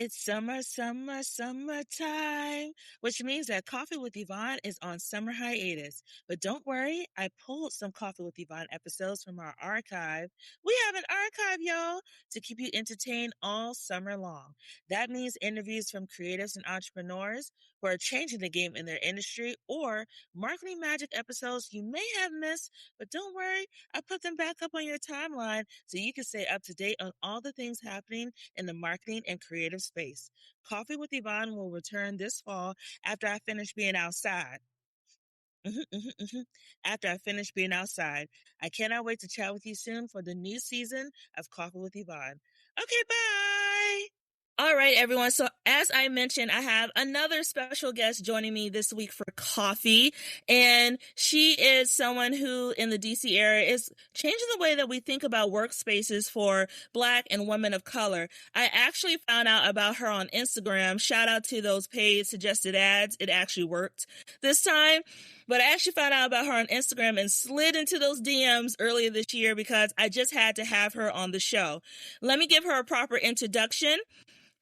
It's summer, summer, summertime, which means that Coffee with Yvonne is on summer hiatus. But don't worry, I pulled some Coffee with Yvonne episodes from our archive. We have an archive, y'all, to keep you entertained all summer long. That means interviews from creatives and entrepreneurs who are changing the game in their industry, or marketing magic episodes you may have missed. But don't worry, I put them back up on your timeline so you can stay up to date on all the things happening in the marketing and creative space. Coffee with Yvonne will return this fall after I finish being outside. After I finish being outside. I cannot wait to chat with you soon for the new season of Coffee with Yvonne. Okay, bye! All right, everyone. So as I mentioned, I have another special guest joining me this week for coffee. And she is someone who in the DC area is changing the way that we think about workspaces for Black and women of color. I actually found out about her on Instagram. Shout out to those paid suggested ads. It actually worked this time. But I actually found out about her on Instagram and slid into those DMs earlier this year because I just had to have her on the show. Let me give her a proper introduction.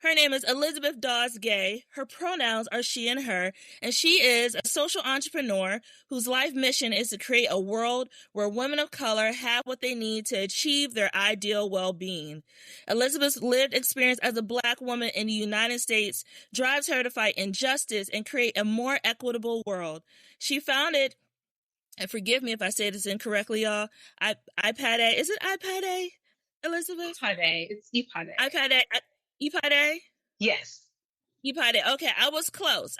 Her name is Elizabeth Dawes Gay. Her pronouns are she and her, and she is a social entrepreneur whose life mission is to create a world where women of color have what they need to achieve their ideal well-being. Elizabeth's lived experience as a Black woman in the United States drives her to fight injustice and create a more equitable world. She founded, and forgive me if I say this incorrectly, y'all, ípade. Is it ípade, Elizabeth? ípade. It's ípade. ípade. ípade? Yes. ípade. Okay, I was close.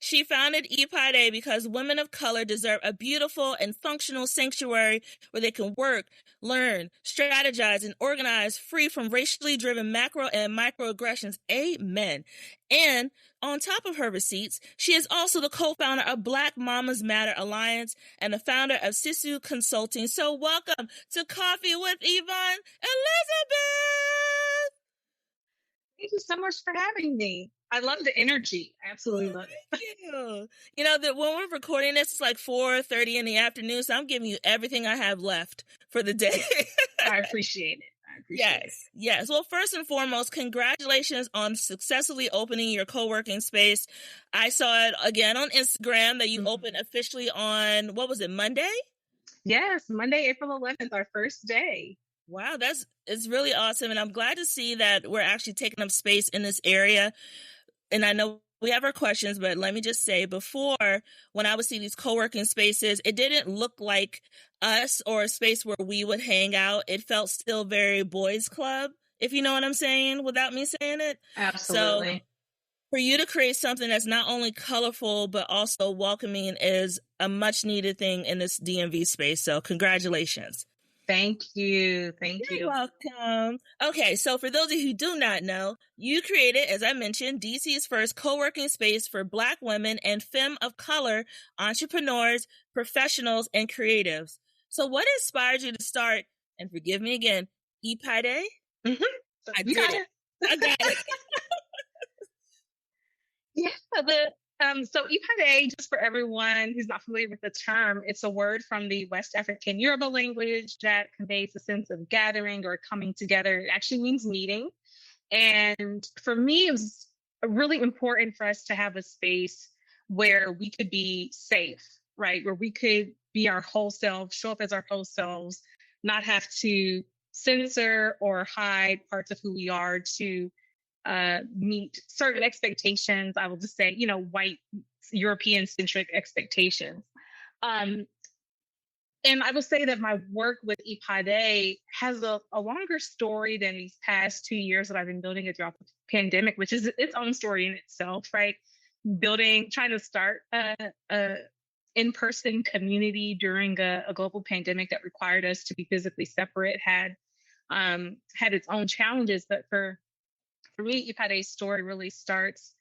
She founded ípade because women of color deserve a beautiful and functional sanctuary where they can work, learn, strategize, and organize free from racially driven macro and microaggressions. Amen. And on top of her receipts, she is also the co-founder of Black Mamas Matter Alliance and the founder of Sisu Consulting. So welcome to Coffee with Yvonne, Elizabeth! Thank you so much for having me. I love the energy. I absolutely love it. Thank you. You know that when we're recording this, it's like 4:30 in the afternoon, so I'm giving you everything I have left for the day. I appreciate it. Yes. Well, first and foremost, congratulations on successfully opening your co-working space. I saw it again on Instagram that you opened officially on, what was it, Monday? Yes, Monday, April 11th, our first day. Wow, it's really awesome. And I'm glad to see that we're actually taking up space in this area. And I know we have our questions, but let me just say before, when I would see these co-working spaces, it didn't look like us or a space where we would hang out. It felt still very boys club, if you know what I'm saying, without me saying it. Absolutely. So for you to create something that's not only colorful, but also welcoming is a much needed thing in this DMV space. So congratulations. Thank you. You're welcome. Okay, so for those of you who do not know, you created, as I mentioned, DC's first co-working space for Black women and femme of color entrepreneurs, professionals, and creatives. So what inspired you to start, and forgive me again, ípade? Mm-hmm. I got it. Yeah, so ípade, just for everyone who's not familiar with the term, it's a word from the West African Yoruba language that conveys a sense of gathering or coming together. It actually means meeting. And for me, it was really important for us to have a space where we could be safe, right? Where we could be our whole selves, show up as our whole selves, not have to censor or hide parts of who we are to meet certain expectations. I will just say, white European centric expectations. And I will say that my work with ípade has a longer story than these past 2 years that I've been building it throughout the pandemic, which is its own story in itself, right? Trying to start a in-person community during a global pandemic that required us to be physically separate had its own challenges. But for me, ípade's story really starts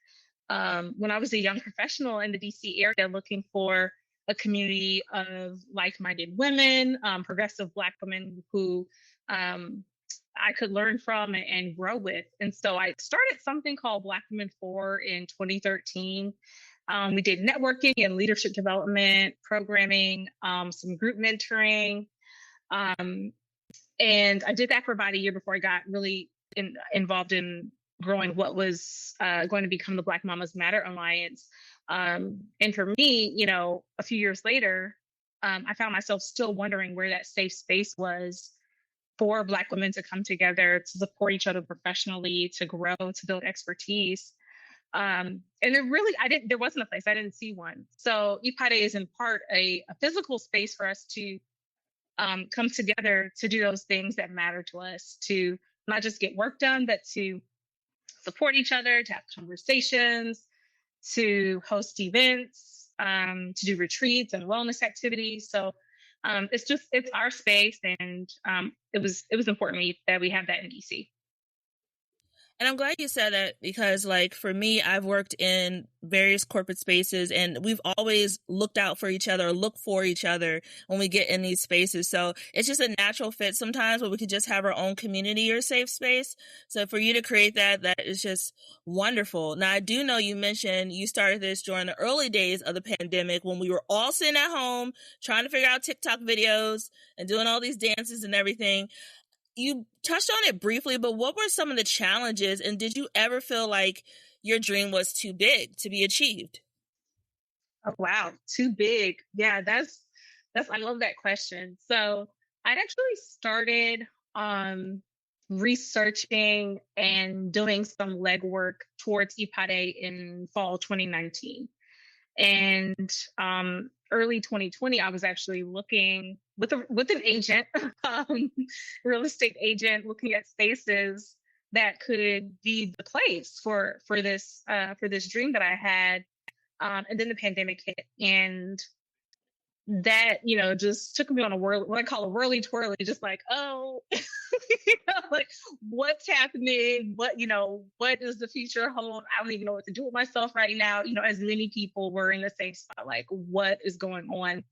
when I was a young professional in the DC area looking for a community of like-minded women, progressive Black women who I could learn from and grow with. And so I started something called Black Women 4 in 2013. We did networking and leadership development, programming, some group mentoring. And I did that for about a year before I got really involved in growing what was going to become the Black Mamas Matter Alliance. And for me, you know, a few years later, I found myself still wondering where that safe space was for Black women to come together, to support each other professionally, to grow, to build expertise. And there wasn't a place, I didn't see one. So ípade is in part a physical space for us to come together to do those things that matter to us, to not just get work done, but to support each other, to have conversations, to host events, to do retreats and wellness activities. So it's our space, and it was important to me that we have that in DC. And I'm glad you said that because, like, for me, I've worked in various corporate spaces and we've always looked out for each other, or look for each other when we get in these spaces. So it's just a natural fit sometimes where we could just have our own community or safe space. So for you to create that, that is just wonderful. Now, I do know you mentioned you started this during the early days of the pandemic when we were all sitting at home trying to figure out TikTok videos and doing all these dances and everything. You touched on it briefly, but what were some of the challenges, and did you ever feel like your dream was too big to be achieved? Oh, wow, too big. Yeah, that's I love that question. So I'd actually started researching and doing some legwork towards ípade in fall 2019. And early 2020, I was actually looking with an agent, real estate agent, looking at spaces that could be the place for this dream that I had. And then the pandemic hit, and that, you know, just took me on what I call a whirly twirly, just like, oh, you know, like, what's happening? What does the future hold? I don't even know what to do with myself right now. You know, as many people were in the same spot, like, what is going on?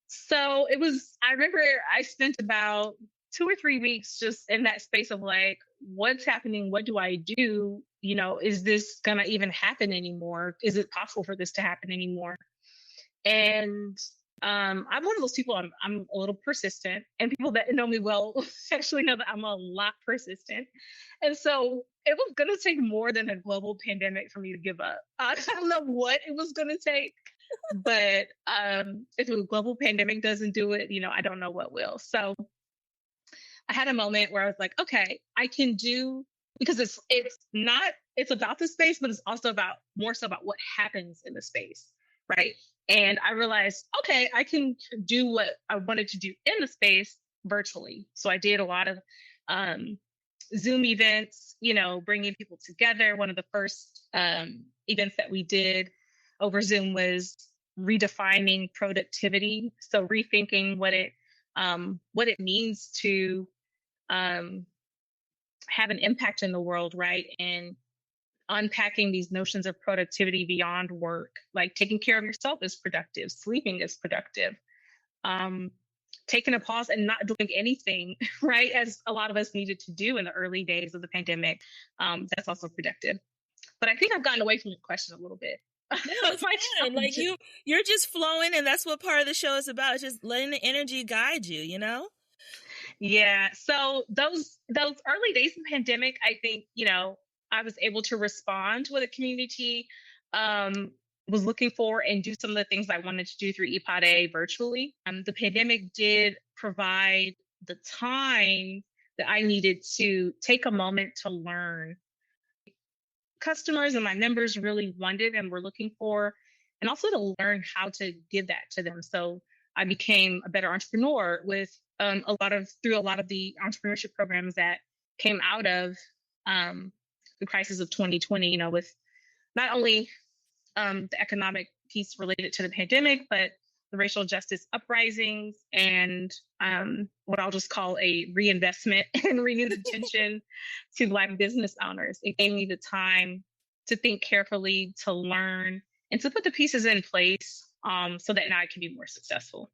So I remember I spent about 2 or 3 weeks just in that space of like, what's happening? What do I do? You know, is this gonna even happen anymore? Is it possible for this to happen anymore? And I'm one of those people, I'm a little persistent, and people that know me well actually know that I'm a lot persistent. And so it was going to take more than a global pandemic for me to give up. I don't know what it was going to take, but if a global pandemic doesn't do it, you know, I don't know what will. So I had a moment where I was like, okay, I can do, because it's about the space, but it's also more so about what happens in the space, right? And I realized, okay, I can do what I wanted to do in the space virtually. So I did a lot of Zoom events, you know, bringing people together. One of the first events that we did over Zoom was redefining productivity. So rethinking what it means to have an impact in the world, right? And unpacking these notions of productivity beyond work, like taking care of yourself is productive, sleeping is productive, taking a pause and not doing anything, right? As a lot of us needed to do in the early days of the pandemic, that's also productive. But I think I've gotten away from the question a little bit. No, it's fine. Like you're just flowing, and that's what part of the show is about. It's just letting the energy guide you, you know? Yeah. So those early days of the pandemic, I think, you know, I was able to respond to what the community was looking for and do some of the things I wanted to do through ípade virtually. The pandemic did provide the time that I needed to take a moment to learn. Customers and my members really wanted and were looking for, and also to learn how to give that to them. So I became a better entrepreneur with through a lot of the entrepreneurship programs that came out of the crisis of 2020, you know, with not only the economic piece related to the pandemic, but the racial justice uprisings and what I'll just call a reinvestment and renewed attention to Black business owners. It gave me the time to think carefully, to learn, and to put the pieces in place so that now I can be more successful.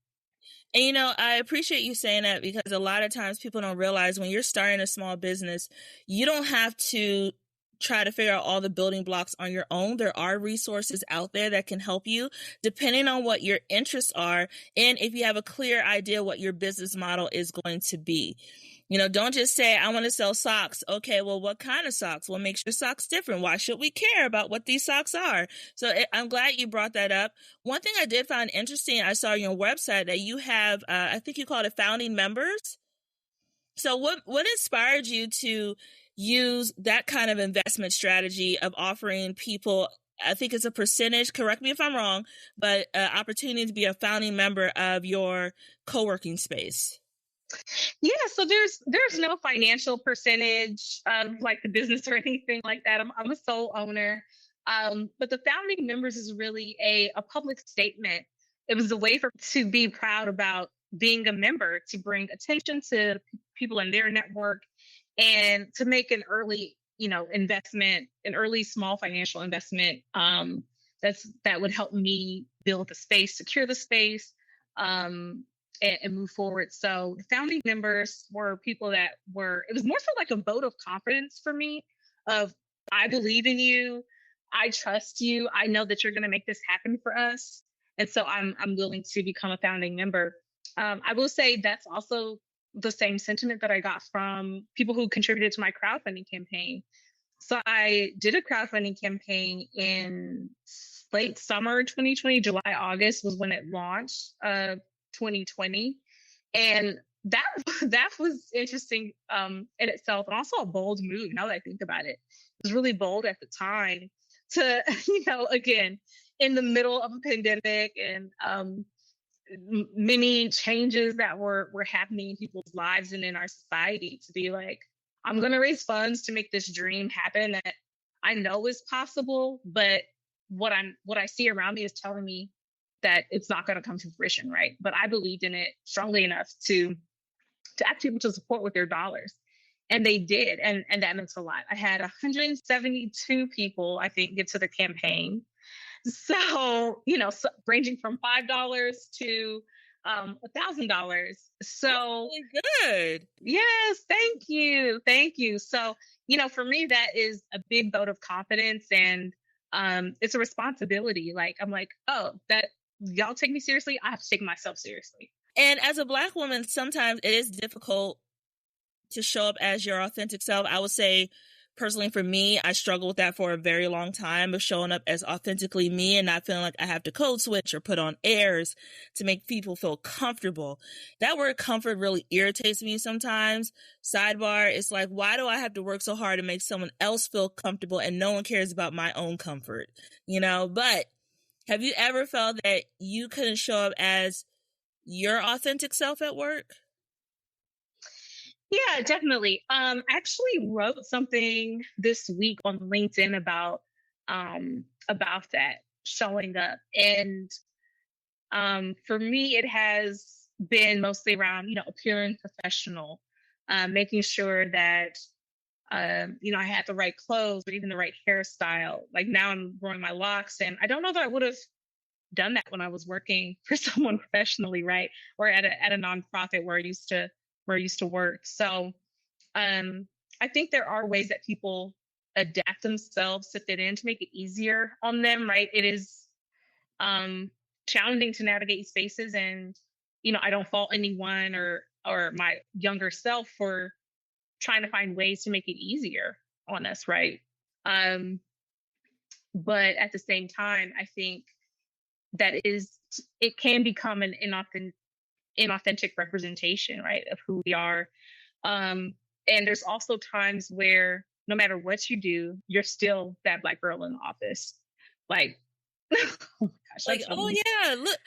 And, you know, I appreciate you saying that because a lot of times people don't realize when you're starting a small business, you don't have to try to figure out all the building blocks on your own. There are resources out there that can help you depending on what your interests are and if you have a clear idea what your business model is going to be. Don't just say, I want to sell socks. Okay, well, what kind of socks? What makes your socks different? Why should we care about what these socks are? So I'm glad you brought that up. One thing I did find interesting, I saw on your website that you have, I think you called it founding members. So what inspired you to use that kind of investment strategy of offering people, I think it's a percentage, correct me if I'm wrong, but opportunity to be a founding member of your co-working space? Yeah, so there's no financial percentage of like the business or anything like that. I'm a sole owner. But the founding members is really a public statement. It was a way for to be proud about being a member, to bring attention to people in their network, and to make an early, investment, an early small financial investment, that would help me build the space, secure the space, and move forward. So the founding members were people that it was more so like a vote of confidence for me of, I believe in you. I trust you. I know that you're going to make this happen for us. And so I'm willing to become a founding member. I will say that's also the same sentiment that I got from people who contributed to my crowdfunding campaign. So I did a crowdfunding campaign in late summer 2020, July, August was when it launched, 2020. And that that was interesting in itself, and also a bold move now that I think about it. It was really bold at the time to, again, in the middle of a pandemic and many changes that were happening in people's lives and in our society, to be like, I'm going to raise funds to make this dream happen that I know is possible, but what I see around me is telling me that it's not going to come to fruition, right? But I believed in it strongly enough to ask people to support with their dollars, and they did, and that meant a lot. I had 172 people, I think, get to the campaign. So, ranging from $5 to $1,000. So really good. Yes, thank you. So, for me, that is a big vote of confidence, and it's a responsibility. Like, I'm like, oh, that y'all take me seriously, I have to take myself seriously. And as a Black woman, sometimes it is difficult to show up as your authentic self. I would say, personally, for me, I struggled with that for a very long time, of showing up as authentically me and not feeling like I have to code switch or put on airs to make people feel comfortable. That word comfort really irritates me sometimes. Sidebar, it's like, why do I have to work so hard to make someone else feel comfortable and no one cares about my own comfort? But have you ever felt that you couldn't show up as your authentic self at work? Yeah, definitely. I actually wrote something this week on LinkedIn about that, showing up. And for me, it has been mostly around, appearing professional, making sure that I had the right clothes or even the right hairstyle. Like, now I'm growing my locks, and I don't know that I would have done that when I was working for someone professionally, right? Or at a nonprofit where I used to work. So I think there are ways that people adapt themselves to fit in, to make it easier on them, right? It is challenging to navigate spaces, and I don't fault anyone or my younger self for trying to find ways to make it easier on us, right? But at the same time, I think it can become an inauthentic representation, right, of who we are. And there's also times where no matter what you do, you're still that Black girl in the office. Like, oh my gosh, like, oh yeah, look,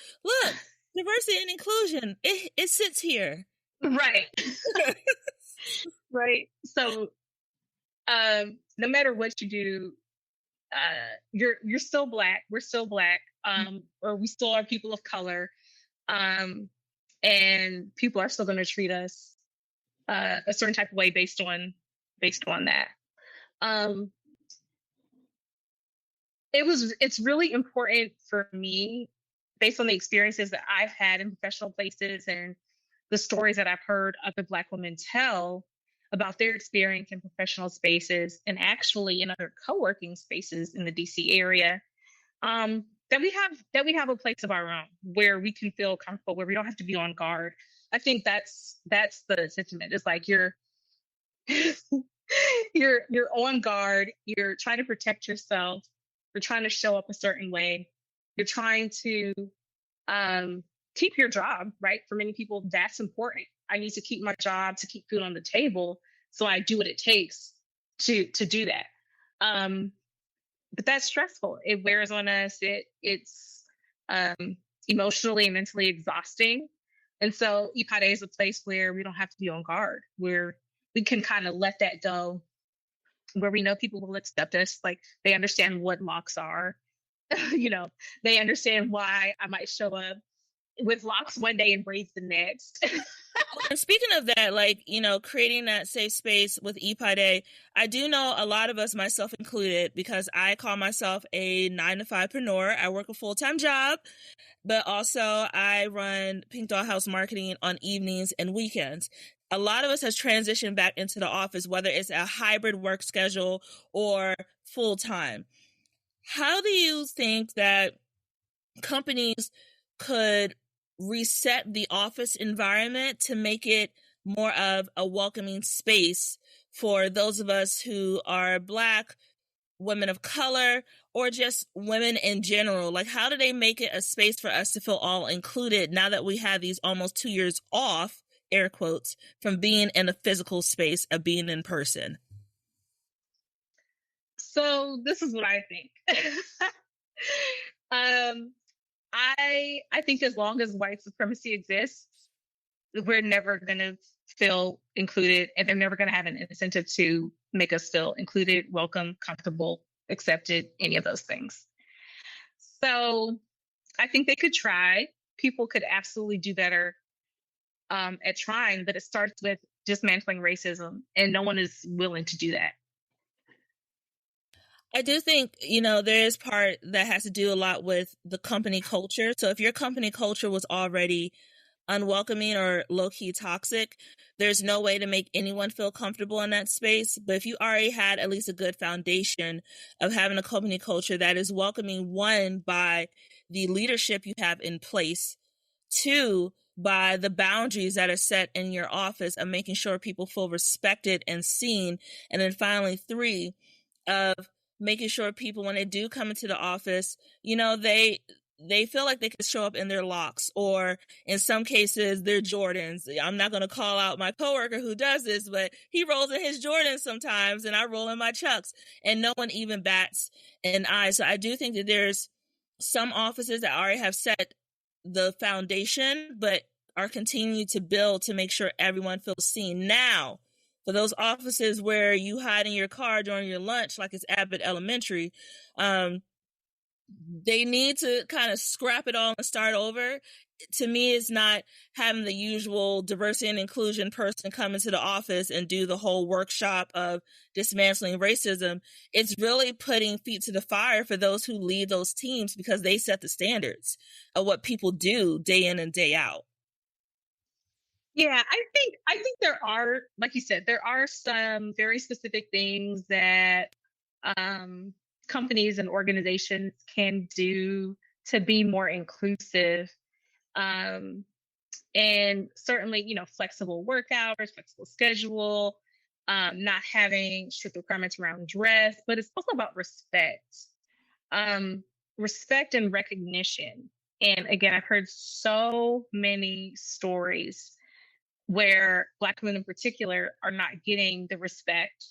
diversity and inclusion, it sits here. Right. Right. So no matter what you do, you're still Black. We're still Black. Or we still are people of color. And people are still going to treat us a certain type of way based on that. It's really important for me, based on the experiences that I've had in professional places and the stories that I've heard other Black women tell about their experience in professional spaces and actually in other co-working spaces in the DC area, that we have a place of our own where we can feel comfortable, where we don't have to be on guard, I think that's the sentiment. It's like you're you're on guard, you're trying to protect yourself, you're trying to show up a certain way, you're trying to keep your job, right? For many people, that's important. I need to keep my job to keep food on the table, so I do what it takes to do that. Um, but that's stressful. It wears on us. It's um, emotionally and mentally exhausting. And so ípade is a place where we don't have to be on guard, where we can kind of let that go, where we know people will accept us. Like they understand what locks are. you know, they understand why I might show up with locks one day and braids the next. And speaking of that, like, you know, creating that safe space with ípade, I do know a lot of us, myself included, because I call myself a 9-to-5preneur. I work a full-time job, but also I run Pink Doll House marketing on evenings and weekends. A lot of us has transitioned back into the office, whether it's a hybrid work schedule or full-time. How do you think that companies could reset the office environment to make it more of a welcoming space for those of us who are Black, women of color, or just women in general? Like, how do they make it a space for us to feel all included now that we have these almost 2 years off, air quotes, from being in a physical space of being in person? So this is what I think. um, I think as long as white supremacy exists, we're never going to feel included, and they're never going to have an incentive to make us feel included, welcome, comfortable, accepted, any of those things. So I think they could try. People could absolutely do better at trying, but it starts with dismantling racism, and no one is willing to do that. I do think, you know, there is part that has to do a lot with the company culture. So if your company culture was already unwelcoming or low-key toxic, there's no way to make anyone feel comfortable in that space. But if you already had at least a good foundation of having a company culture that is welcoming, one, by the leadership you have in place, two, by the boundaries that are set in your office of making sure people feel respected and seen, and then finally, three, of making sure people, when they do come into the office, you know, they feel like they can show up in their locks, or in some cases their Jordans. I'm not going to call out my coworker who does this, but he rolls in his Jordans sometimes and I roll in my Chucks, and no one even bats an eye. So I do think that there's some offices that already have set the foundation, but are continuing to build to make sure everyone feels seen. Now, for those offices where you hide in your car during your lunch, like it's Abbott Elementary, they need to kind of scrap it all and start over. To me, it's not having the usual diversity and inclusion person come into the office and do the whole workshop of dismantling racism. It's really putting feet to the fire for those who lead those teams, because they set the standards of what people do day in and day out. Yeah, I think there are, like you said, there are some very specific things that companies and organizations can do to be more inclusive. And certainly, you know, flexible work hours, flexible schedule, not having strict requirements around dress, but it's also about respect, respect and recognition. And again, I've heard so many stories where Black women in particular are not getting the respect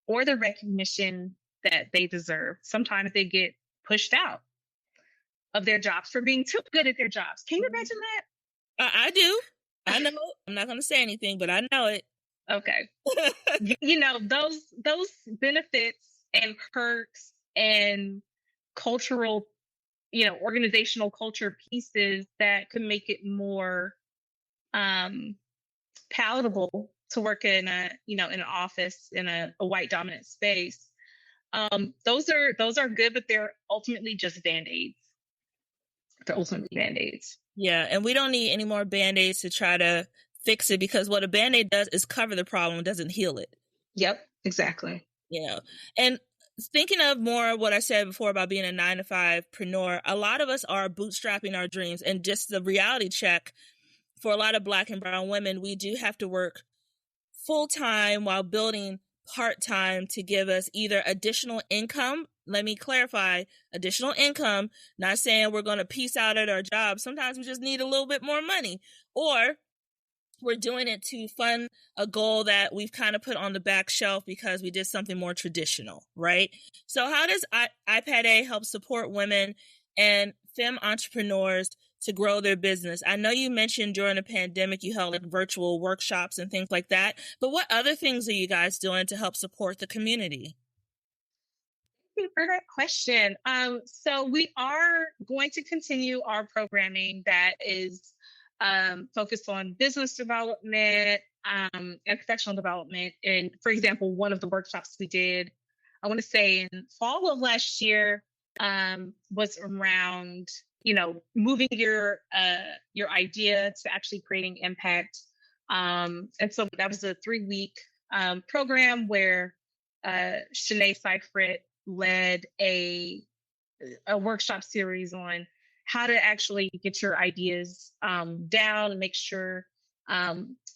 or the recognition that they deserve. Sometimes they get pushed out of their jobs for being too good at their jobs. Can you imagine that? I do. I know. I'm not going to say anything, but I know it. Okay. You know, those benefits and perks and cultural, you know, organizational culture pieces that could make it more palatable to work in a, you know, in an office in a white dominant space. Those are good, but they're ultimately just band-aids. They're ultimately band-aids. Yeah, and we don't need any more band-aids to try to fix it, because what a band-aid does is cover the problem, doesn't heal it. Yep, exactly. You know, and thinking of more what I said before about being a 9-to-5preneur, a lot of us are bootstrapping our dreams, and just the reality check for a lot of Black and brown women, we do have to work full-time while building part-time to give us either additional income. Let me clarify, additional income, not saying we're going to peace out at our job. Sometimes we just need a little bit more money, or we're doing it to fund a goal that we've kind of put on the back shelf because we did something more traditional, right? So how does ípade help support women and femme entrepreneurs to grow their business? I know you mentioned during the pandemic you held like virtual workshops and things like that, but what other things are you guys doing to help support the community? Thank you for that question. So we are going to continue our programming that is focused on business development and professional development. And for example, one of the workshops we did, I want to say in fall of last year, was around moving your idea to actually creating impact. And so that was a 3-week program where Shanae Seifert led a workshop series on how to actually get your ideas down and make sure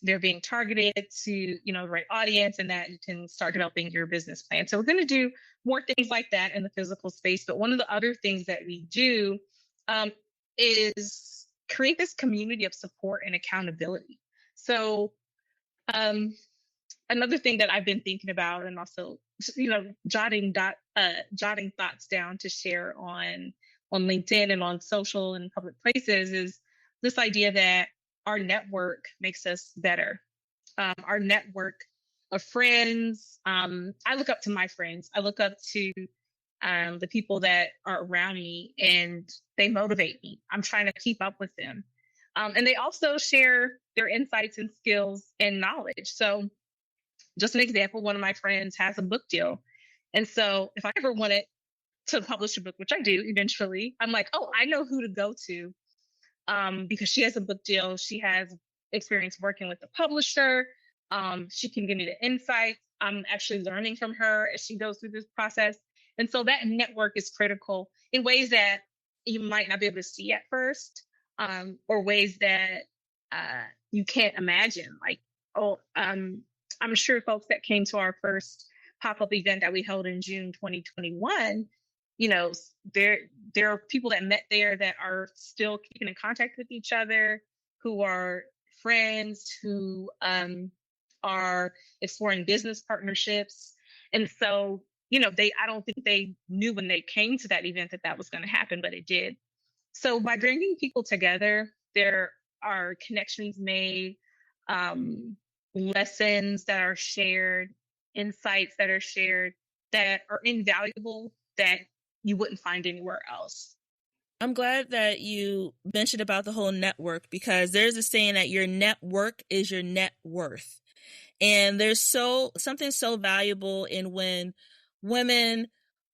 they're being targeted to the right audience, and that you can start developing your business plan. So we're going to do more things like that in the physical space. But one of the other things that we do is create this community of support and accountability. So another thing that I've been thinking about, and also jotting thoughts down to share on LinkedIn and on social and public places, is this idea that our network makes us better. Our network of friends. I look up to my friends. I look up to the people that are around me, and they motivate me. I'm trying to keep up with them. And they also share their insights and skills and knowledge. So just an example, one of my friends has a book deal. And so if I ever wanted to publish a book, which I do eventually, I'm like, oh, I know who to go to because she has a book deal. She has experience working with the publisher. She can give me the insights. I'm actually learning from her as she goes through this process. And so that network is critical in ways that you might not be able to see at first, or ways that you can't imagine. Like, I'm sure folks that came to our first pop-up event that we held in June 2021, there are people that met there that are still keeping in contact with each other, who are friends, who are exploring business partnerships. And so, I don't think they knew when they came to that event that was going to happen, but it did. So by bringing people together, there are connections made, lessons that are shared, insights that are shared that are invaluable, that you wouldn't find anywhere else. I'm glad that you mentioned about the whole network, because there's a saying that your network is your net worth. And there's something so valuable in when women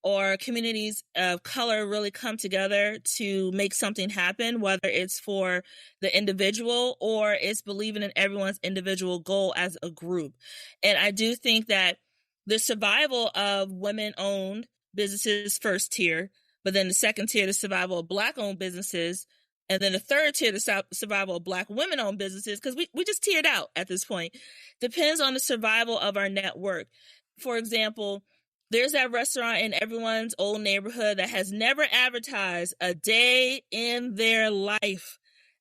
or communities of color really come together to make something happen, whether it's for the individual or it's believing in everyone's individual goal as a group. And I do think that the survival of women-owned businesses, first tier, but then the second tier, the survival of Black-owned businesses, and then the third tier, the survival of Black women-owned businesses, because we just tiered out at this point, depends on the survival of our network. For example, there's that restaurant in everyone's old neighborhood that has never advertised a day in their life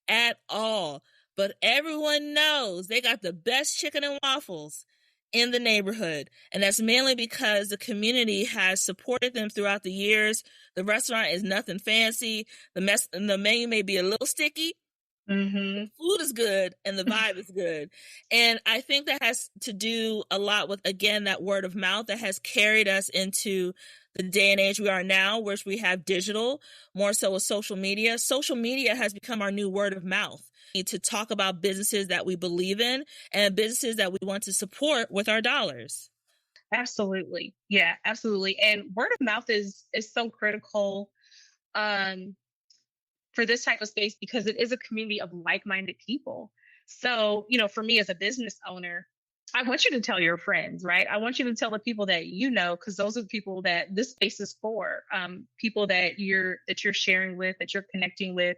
at all, but everyone knows they got the best chicken and waffles in the neighborhood. And that's mainly because the community has supported them throughout the years. The restaurant is nothing fancy. The menu may be a little sticky. Mm-hmm. The food is good and the vibe is good. And I think that has to do a lot with, again, that word of mouth that has carried us into the day and age we are now, which we have digital, more so with social media. Social media has become our new word of mouth to talk about businesses that we believe in and businesses that we want to support with our dollars. Absolutely. Yeah, absolutely. And word of mouth is so critical for this type of space, because it is a community of like-minded people. So, for me as a business owner, I want you to tell your friends, right? I want you to tell the people that because those are the people that this space is for. People that you're sharing with, that you're connecting with,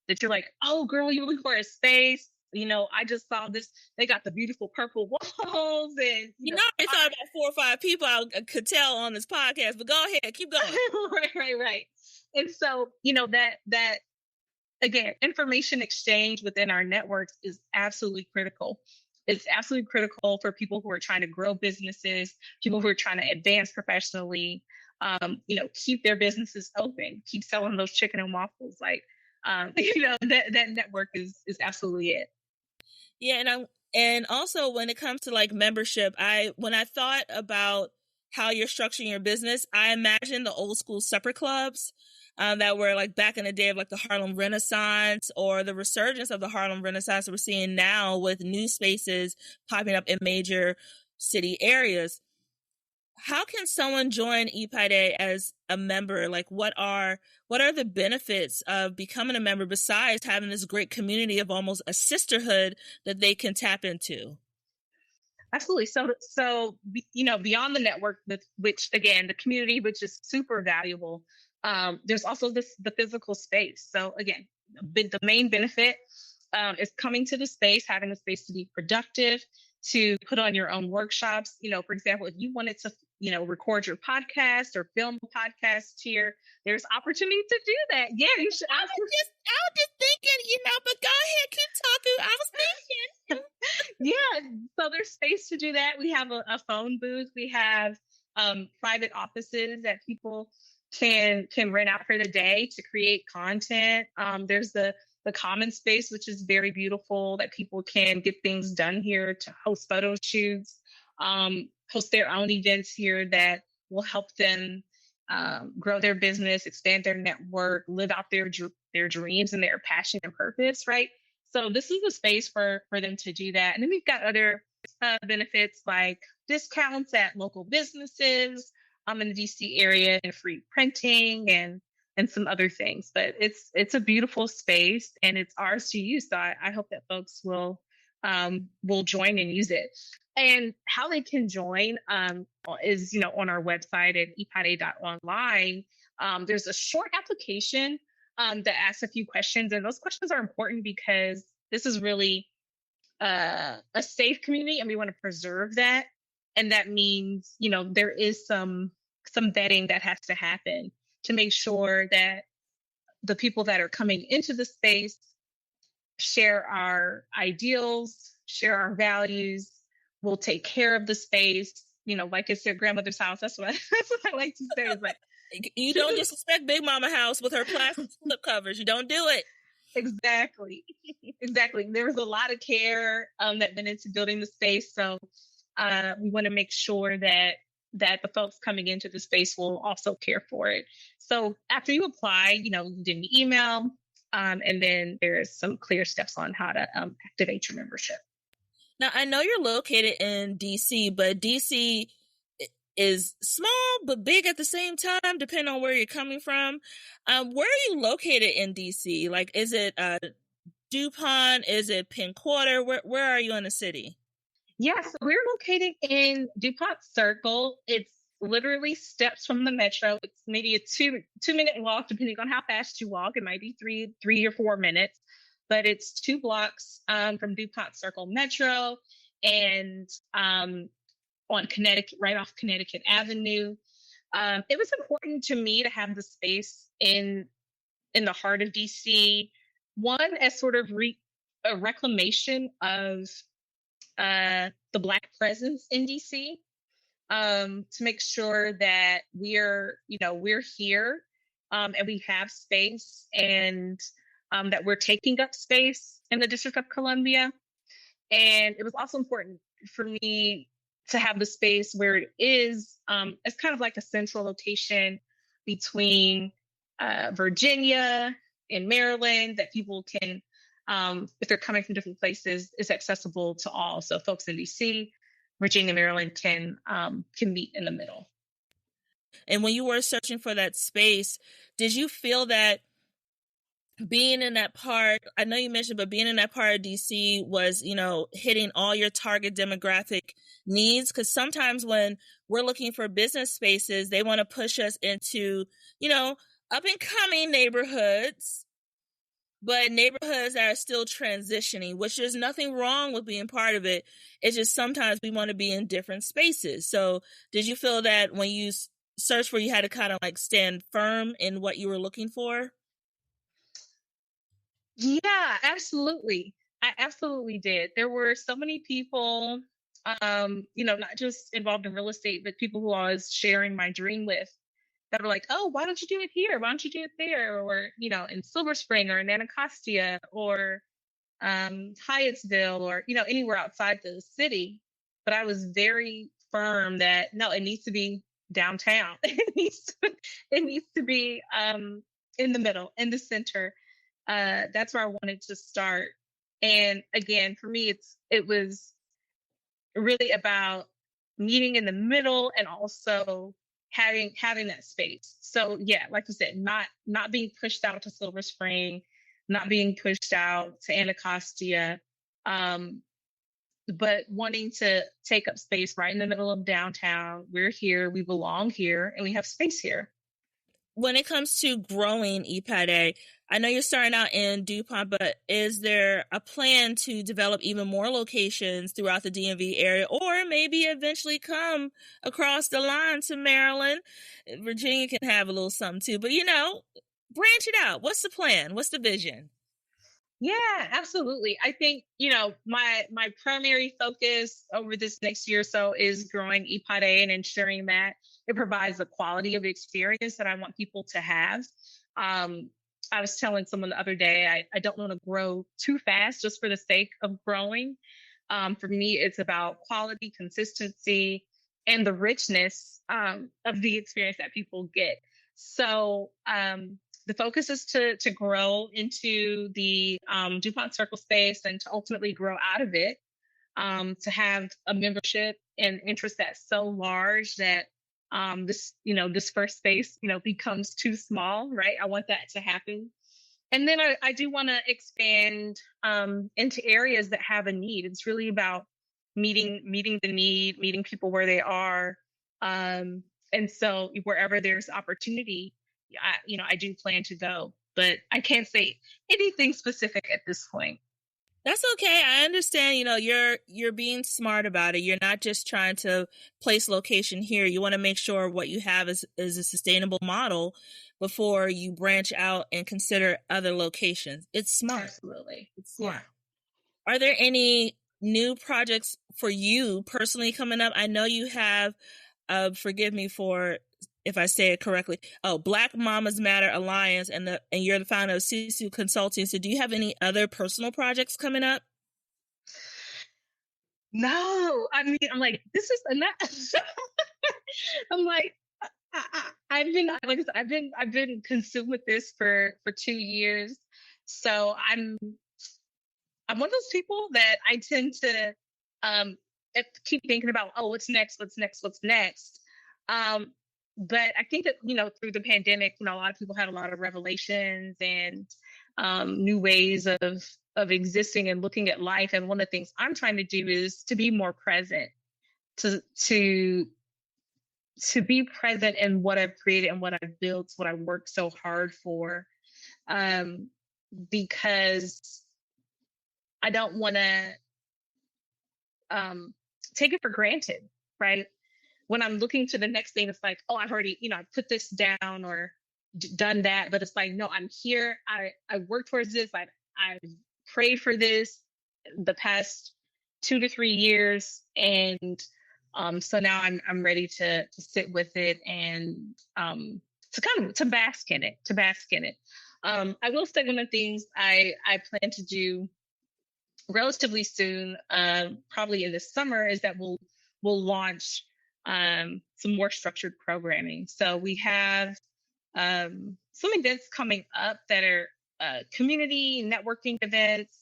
that you're like, oh, girl, you're looking for a space. I just saw this. They got the beautiful purple walls, and I thought about 4 or 5 people I could tell on this podcast. But go ahead, keep going. right. And so, that again, information exchange within our networks is absolutely critical. It's absolutely critical for people who are trying to grow businesses, people who are trying to advance professionally, keep their businesses open, keep selling those chicken and waffles. Like, that network is absolutely it. Yeah, and also when it comes to like membership, when I thought about how you're structuring your business, I imagine the old school supper clubs that were like back in the day of like the Harlem Renaissance, or the resurgence of the Harlem Renaissance that we're seeing now with new spaces popping up in major city areas. How can someone join ípade as a member? Like, what are the benefits of becoming a member besides having this great community of almost a sisterhood that they can tap into? Absolutely. So beyond the network, which again, the community, which is super valuable. There's also the physical space. So again, the main benefit is coming to the space, having the space to be productive, to put on your own workshops. For example, if you wanted to, record your podcast or film a podcast here, there's opportunity to do that. Yeah, you should. I was just thinking, but go ahead, keep talking. I was thinking. Yeah, so there's space to do that. We have a phone booth. We have private offices that people can rent out for the day to create content. There's the common space, which is very beautiful, that people can get things done here, to host photo shoots, host their own events here that will help them grow their business, expand their network, live out their dreams and their passion and purpose, right? So this is a space for them to do that. And then we've got other benefits like discounts at local businesses in the DC area, and free printing and some other things. But it's a beautiful space, and it's ours to use. So I hope that folks will join and use it. And how they can join is, on our website at ípade.online. There's a short application that asks a few questions. And those questions are important because this is really a safe community, and we want to preserve that. And that means, there is some vetting that has to happen to make sure that the people that are coming into the space share our ideals, share our values, will take care of the space. Like it's their grandmother's house. That's what I like to say. Is like, you don't disrespect Big Mama house with her plastic slip covers. You don't do it. Exactly. There was a lot of care that went into building the space. So we want to make sure that the folks coming into the space will also care for it. So after you apply, you do an email, and then there's some clear steps on how to activate your membership. Now, I know you're located in DC, but DC is small but big at the same time, depending on where you're coming from. Where are you located in DC? Like, is it DuPont? Is it Penn Quarter? Where are you in the city? Yes, we're located in DuPont Circle. It's literally steps from the metro. It's maybe a two-minute walk, depending on how fast you walk. It might be three or 4 minutes, but it's 2 blocks from DuPont Circle Metro, and on Connecticut, right off Connecticut Avenue. It was important to me to have the space in the heart of DC. One, as sort of a reclamation of the Black presence in DC, to make sure that we're here, and we have space, and that we're taking up space in the District of Columbia. And it was also important for me to have the space where it is, it's kind of like a central location between Virginia and Maryland, that people can, if they're coming from different places, is accessible to all. So folks in DC, Virginia, Maryland can meet in the middle. And when you were searching for that space, did you feel that being in that part, I know you mentioned, but being in that part of DC was, hitting all your target demographic needs? Because sometimes when we're looking for business spaces, they want to push us into, up and coming neighborhoods but neighborhoods that are still transitioning, which there's nothing wrong with being part of it. It's just sometimes we want to be in different spaces. So did you feel that when you searched for, you had to kind of like stand firm in what you were looking for? Yeah, absolutely. I absolutely did. There were so many people, not just involved in real estate, but people who I was sharing my dream with that were like, oh, why don't you do it here? Why don't you do it there? Or, in Silver Spring or in Anacostia or Hyattsville or, anywhere outside the city. But I was very firm that no, it needs to be downtown. It needs to be in the middle, in the center. That's where I wanted to start. And again, for me, it was really about meeting in the middle and also having that space. So yeah, like you said, not being pushed out to Silver Spring, not being pushed out to Anacostia, but wanting to take up space right in the middle of downtown. We're here, we belong here, and we have space here. When it comes to growing ípade, I know you're starting out in DuPont, but is there a plan to develop even more locations throughout the DMV area, or maybe eventually come across the line to Maryland? Virginia can have a little something too, but branch it out. What's the plan? What's the vision? Yeah, absolutely. I think, my primary focus over this next year or so is growing ípade and ensuring that it provides the quality of experience that I want people to have. I was telling someone the other day, I don't want to grow too fast just for the sake of growing. For me, it's about quality, consistency, and the richness of the experience that people get. So, the focus is to grow into the DuPont Circle space and to ultimately grow out of it, to have a membership and interest that's so large that this first space, becomes too small, right? I want that to happen. And then I do want to expand into areas that have a need. It's really about meeting the need, meeting people where they are. And so wherever there's opportunity, I do plan to go, but I can't say anything specific at this point. That's okay. I understand, you're being smart about it. You're not just trying to place location here. You want to make sure what you have is a sustainable model before you branch out and consider other locations. It's smart. Absolutely. It's smart. Yeah. Are there any new projects for you personally coming up? I know you have, forgive me for if I say it correctly. Oh, Black Mamas Matter Alliance, and you're the founder of Sisu Consulting. So do you have any other personal projects coming up? No, I mean, I'm like, this is enough. I'm like, I've been like I said, I've been consumed with this for 2 years. So I'm one of those people that I tend to keep thinking about, oh, what's next, what's next, what's next. But I think that, through the pandemic, a lot of people had a lot of revelations and new ways of existing and looking at life. And one of the things I'm trying to do is to be more present, to be present in what I've created and what I've built, what I worked so hard for, because I don't want to take it for granted, right? When I'm looking to the next thing, it's like, oh, I've already, I've put this down or done that. But it's like, no, I'm here. I worked towards this. I prayed for this the past 2 to 3 years. And so now I'm ready to sit with it and to bask in it, I will say one of the things I plan to do relatively soon, probably in the summer, is that we'll launch some more structured programming. So we have some events coming up that are community networking events,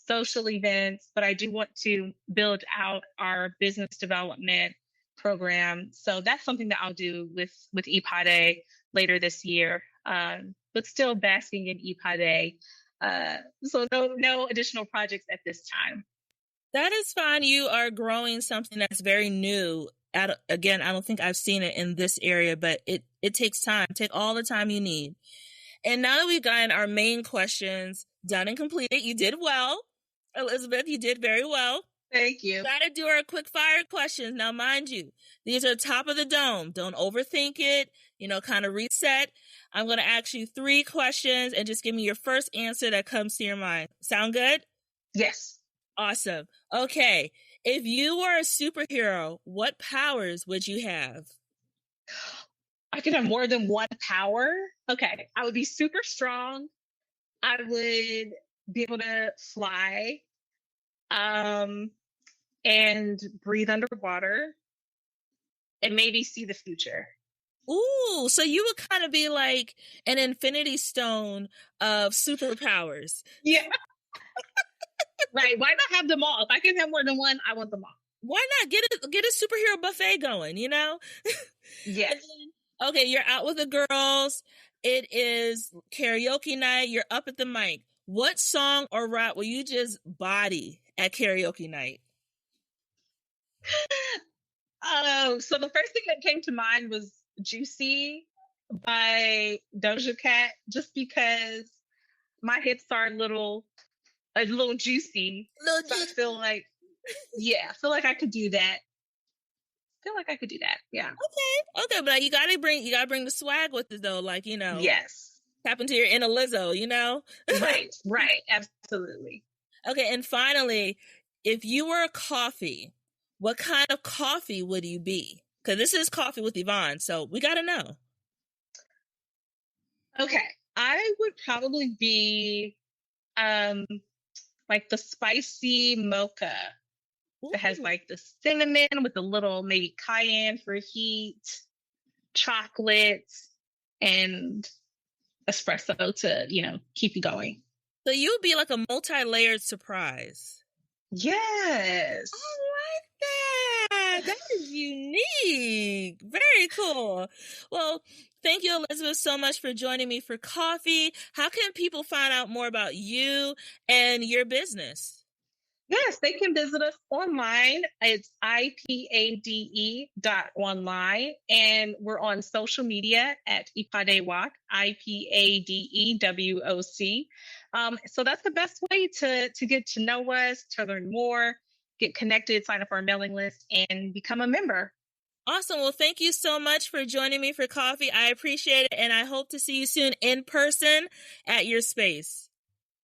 social events, but I do want to build out our business development program. So that's something that I'll do with ípade later this year, but still basking in ípade. So no additional projects at this time. That is fine. You are growing something that's very new. Again, I don't think I've seen it in this area, but it takes time. Take all the time you need. And now that we've gotten our main questions, Done and completed. You did well. Elizabeth, you did very well. Thank you. Gotta do our quick fire questions. Now, mind you, these are top of the dome. Don't overthink it. Kind of reset. I'm going to ask you 3 questions and just give me your first answer that comes to your mind. Sound good? Yes. Awesome. Okay. If you were a superhero, what powers would you have? I could have more than one power. Okay. I would be super strong. I would be able to fly, and breathe underwater, and maybe see the future. Ooh, so you would kind of be like an infinity stone of superpowers. Yeah. Right. Why not have them all? If I can have more than one, I want them all. Why not get a superhero buffet going, Yes. Okay, you're out with the girls. It is karaoke night. You're up at the mic. What song or rap will you just body at karaoke night? So the first thing that came to mind was Juicy by Doja Cat, just because my hips are a little juicy. So I feel like, I feel like I could do that. Yeah. Okay, but you gotta bring the swag with it though, Yes. Tap into your inner Lizzo, Right, absolutely. Okay, and finally, if you were a coffee, what kind of coffee would you be? Because this is Coffee with Yvonne, so we gotta know. Okay, I would probably be like the spicy mocha. It has like the cinnamon with a little maybe cayenne for heat, chocolate, and espresso to, keep you going. So you would be like a multi-layered surprise. Yes. I like that. That is unique. Very cool. Well, thank you, Elizabeth, so much for joining me for coffee. How can people find out more about you and your business? Yes, they can visit us online. It's ípade.online, and we're on social media at ípade WOC, IPADE WOC. So that's the best way to get to know us, to learn more, get connected, sign up for our mailing list, and become a member. Awesome. Well, thank you so much for joining me for coffee. I appreciate it, and I hope to see you soon in person at your space.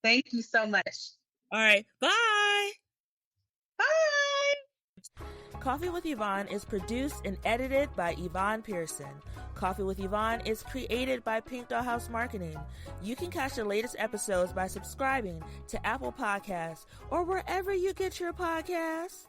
Thank you so much. All right. Bye. Bye. Coffee with Yvonne is produced and edited by Yvonne Pearson. Coffee with Yvonne is created by Pink Dollhouse Marketing. You can catch the latest episodes by subscribing to Apple Podcasts or wherever you get your podcasts.